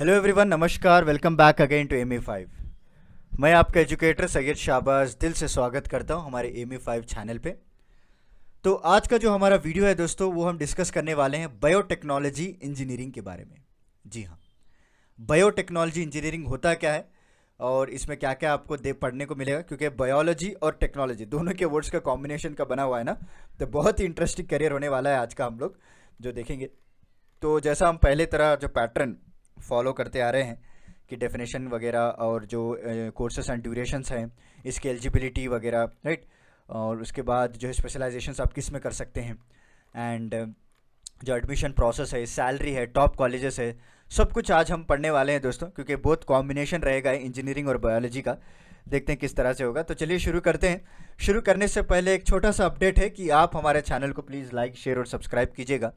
Hello everyone, नमस्कार। Welcome back again to ME5। मैं आपका एजुकेटर सैयद शाहबाज दिल से स्वागत करता हूं हमारे ME5 चैनल पे। तो आज का जो हमारा वीडियो है दोस्तों, वो हम डिस्कस करने वाले हैं बायोटेक्नोलॉजी इंजीनियरिंग के बारे में। जी हाँ, बायोटेक्नोलॉजी इंजीनियरिंग होता क्या है और इसमें क्या क्या आपको पढ़ने को मिलेगा, क्योंकि बायोलॉजी और टेक्नोलॉजी दोनों के वर्ड्स का कॉम्बिनेशन का बना हुआ है ना। तो बहुत ही इंटरेस्टिंग करियर होने वाला है आज का हम लोग जो देखेंगे। तो जैसा हम पहले तरह जो पैटर्न फॉलो करते आ रहे हैं कि डेफिनेशन वगैरह और जो कोर्सेस एंड ड्यूरेशंस हैं, इसकी एलिजिबिलिटी वगैरह, राइट। और उसके बाद जो है स्पेशलाइजेशंस आप किस में कर सकते हैं, एंड जो एडमिशन प्रोसेस है, सैलरी है, टॉप कॉलेजेस है, सब कुछ आज हम पढ़ने वाले हैं दोस्तों, क्योंकि बहुत कॉम्बिनेशन रहेगा इंजीनियरिंग और बायोलॉजी का। देखते हैं किस तरह से होगा। तो चलिए शुरू करते हैं। शुरू करने से पहले एक छोटा सा अपडेट है कि आप हमारे चैनल को प्लीज़ लाइक, शेयर और सब्सक्राइब कीजिएगा,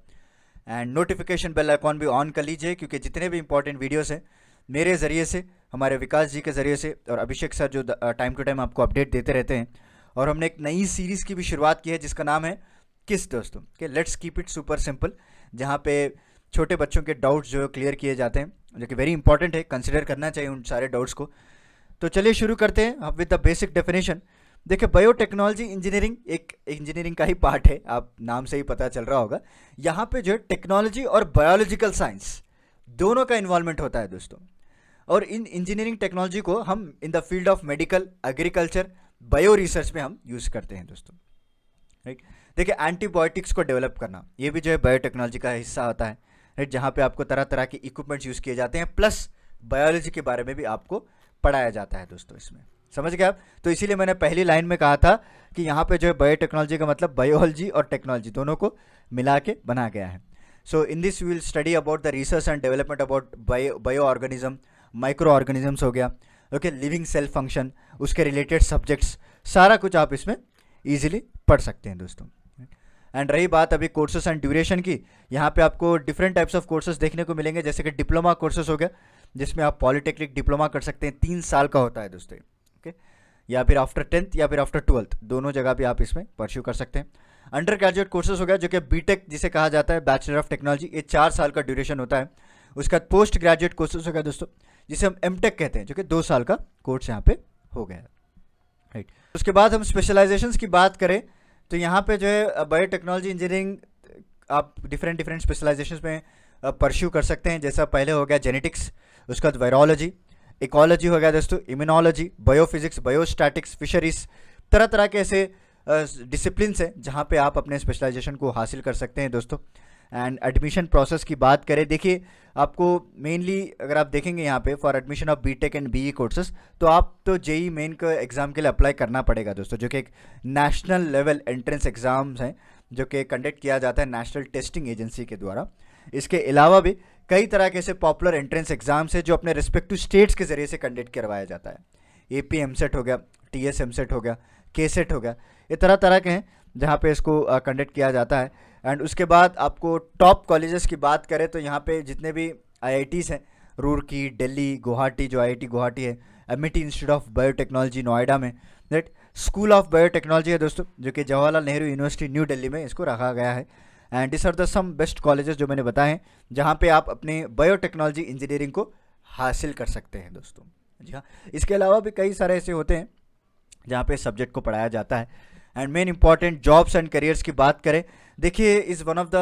एंड नोटिफिकेशन बेल आइकॉन भी ऑन कर लीजिए, क्योंकि जितने भी इंपॉर्टेंट वीडियोस हैं मेरे ज़रिए से, हमारे विकास जी के ज़रिए से और अभिषेक सर जो टाइम टू टाइम आपको अपडेट देते रहते हैं। और हमने एक नई सीरीज़ की भी शुरुआत की है जिसका नाम है किस दोस्तों के let's keep it super simple, जहाँ पे छोटे बच्चों के डाउट्स जो क्लियर किए जाते हैं, जो कि वेरी इंपॉर्टेंट है, कंसिडर करना चाहिए उन सारे डाउट्स को। तो चलिए शुरू करते हैं अब विद द बेसिक डेफिनेशन। देखिए, बायोटेक्नोलॉजी इंजीनियरिंग एक इंजीनियरिंग का ही पार्ट है, आप नाम से ही पता चल रहा होगा। यहाँ पे जो है टेक्नोलॉजी और बायोलॉजिकल साइंस दोनों का इन्वॉल्वमेंट होता है दोस्तों। और इन इंजीनियरिंग टेक्नोलॉजी को हम in the field of medical, agriculture, bio research में हम यूज़ करते हैं दोस्तों, राइट। देखिए, एंटीबायोटिक्स को डेवलप करना ये भी जो है बायोटेक्नोलॉजी का हिस्सा होता है, राइट, जहाँ पे आपको तरह तरह के इक्विपमेंट्स यूज़ किए जाते हैं, प्लस बायोलॉजी के बारे में भी आपको पढ़ाया जाता है दोस्तों इसमें। समझ गए आप? तो इसीलिए मैंने पहली लाइन में कहा था कि यहाँ पे जो है बायोटेक्नोलॉजी का मतलब बायोलॉजी और टेक्नोलॉजी दोनों को मिला के बना गया है। So in this we will study about the research and development about bio organism, micro organisms हो गया, ओके, लिविंग सेल फंक्शन, उसके रिलेटेड सब्जेक्ट्स, सारा कुछ आप इसमें ईजिली पढ़ सकते हैं दोस्तों। एंड रही बात अभी कोर्सेस एंड ड्यूरेशन की, यहाँ पे आपको डिफरेंट टाइप्स ऑफ कोर्सेज देखने को मिलेंगे, जैसे कि डिप्लोमा कोर्सेज हो गया, जिसमें आप पॉलिटेक्निक डिप्लोमा कर सकते हैं, 3 साल का होता है दोस्तों, ओके, या फिर आफ्टर 10th या फिर आफ्टर 12th, दोनों जगह भी आप इसमें परस्यू कर सकते हैं। अंडर ग्रेजुएट कोर्सेज हो गया, जो कि बीटेक जिसे कहा जाता है, बैचलर ऑफ टेक्नोलॉजी, ये 4 साल का ड्यूरेशन होता है। उसका पोस्ट ग्रेजुएट कोर्सेज हो गया दोस्तों, जिसे हम एमटेक कहते हैं, जो कि 2 साल का कोर्स यहाँ पे हो गया है, राइट। उसके बाद हम स्पेशलाइजेशंस की बात करें तो यहाँ पे जो है बायोटेक्नोलॉजी इंजीनियरिंग आप डिफरेंट स्पेशलाइजेशंस में परस्यू कर सकते हैं। जैसा पहले हो गया जेनेटिक्स, उसके बाद वायरोलॉजी, इकोलॉजी हो गया दोस्तों, इम्यूनोलॉजी, बायोफिजिक्स, बायोस्टैटिक्स, फिशरीज, तरह तरह के ऐसे डिसिप्लिन्स हैं जहाँ पे आप अपने स्पेशलाइजेशन को हासिल कर सकते हैं दोस्तों। एंड एडमिशन प्रोसेस की बात करें, देखिए आपको मेनली अगर आप देखेंगे यहाँ पे for admission of BTech and BE courses, तो आप तो जेई मेन का एग्ज़ाम के लिए अप्लाई करना पड़ेगा दोस्तों, जो कि एक नेशनल लेवल एंट्रेंस एग्ज़ाम्स हैं जो कि कंडक्ट किया जाता है नेशनल टेस्टिंग एजेंसी के द्वारा। इसके अलावा भी कई तरह के ऐसे पॉपुलर एंट्रेंस एग्जाम्स हैं जो अपने रिस्पेक्टिव स्टेट्स के ज़रिए से कंडक्ट करवाया जाता है। AP एमसेट हो गया, TS एमसेट हो गया, KSET हो गया, ये तरह तरह के हैं जहाँ पे इसको कंडक्ट किया जाता है। एंड उसके बाद आपको टॉप कॉलेजेस की बात करें तो यहाँ पे जितने भी IITs हैं, रुड़की, दिल्ली, गुवाहाटी, जो IIT गुवाहाटी है, Amity institute of biotechnology Noida में, राइट, स्कूल ऑफ बायोटेक्नोलॉजी है दोस्तों, जो कि जवाहरलाल नेहरू यूनिवर्सिटी न्यू दिल्ली में इसको रखा गया है। And this are the some best colleges जो मैंने बताए हैं जहाँ पे आप अपने बायोटेक्नोलॉजी इंजीनियरिंग को हासिल कर सकते हैं दोस्तों। जी हाँ, इसके अलावा भी कई सारे ऐसे होते हैं जहाँ पे सब्जेक्ट को पढ़ाया जाता है। And main important jobs and careers की बात करें, देखिए is one of the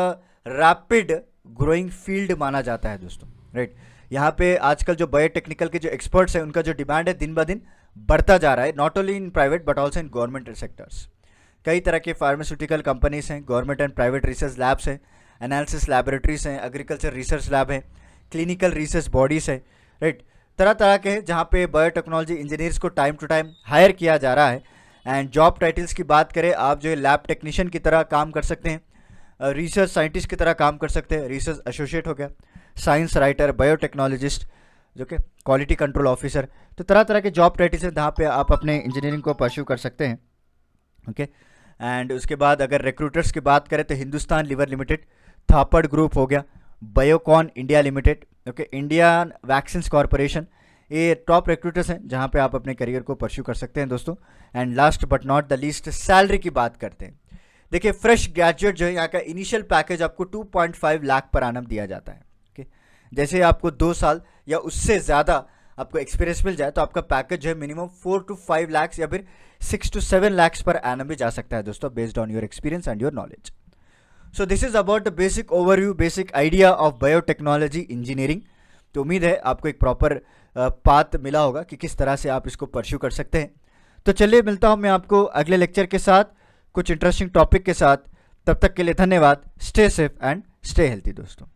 rapid growing field माना जाता है दोस्तों, राइट। यहाँ पे आजकल जो बायोटेक्निकल के जो एक्सपर्ट्स हैं उनका जो डिमांड है दिन ब दिन बढ़ता जा रहा है, not only in private but also in government sectors. कई तरह के फार्मास्यूटिकल कंपनीज हैं, government and private research labs हैं, एनालिसिस लैबोरेटरीज हैं, एग्रीकल्चर रिसर्च लैब है, क्लिनिकल रिसर्च बॉडीज़ है, राइट, तरह तरह के हैं जहाँ पे बायोटेक्नोलॉजी इंजीनियर्स को टाइम टू टाइम हायर किया जा रहा है। एंड जॉब टाइटल्स की बात करें, आप जो है लैब टेक्नीशियन की तरह काम कर सकते हैं, रिसर्च साइंटिस्ट की तरह काम कर सकते हैं, रिसर्च एसोसिएट हो गया, साइंस राइटर, बायोटेक्नोलॉजिस्ट, जो कि क्वालिटी कंट्रोल ऑफिसर, तो तरह तरह के जॉब टाइटल्स हैं जहाँ पे आप अपने इंजीनियरिंग को परस्यू कर सकते हैं, ओके। एंड उसके बाद अगर रिक्रूटर्स की बात करें तो हिंदुस्तान लीवर लिमिटेड, थापड़ ग्रुप हो गया, Biocon India limited, okay, Indian vaccines corporation, ये टॉप रिक्रूटर्स हैं जहाँ पे आप अपने करियर को परस्यू कर सकते हैं दोस्तों। And last but not the least, salary की बात करते हैं। देखिए, फ्रेश ग्रेजुएट जो है यहाँ का इनिशियल पैकेज आपको 2.5 लाख पर आनम दिया जाता है, ओके, जैसे आपको 2 साल या उससे ज़्यादा आपको एक्सपीरियंस मिल जाए तो आपका पैकेज जो है मिनिमम 4 to 5 lakhs या फिर 6 to 7 lakhs पर एनम भी जा सकता है दोस्तों, based on your experience and your knowledge. So this is about the basic overview, basic idea of biotechnology engineering. तो उम्मीद है आपको एक प्रॉपर पाथ मिला होगा कि किस तरह से आप इसको परस्यू कर सकते हैं। तो चलिए मिलता हूँ मैं आपको अगले लेक्चर के साथ कुछ इंटरेस्टिंग टॉपिक के साथ। तब तक के लिए धन्यवाद। Stay safe and stay healthy दोस्तों।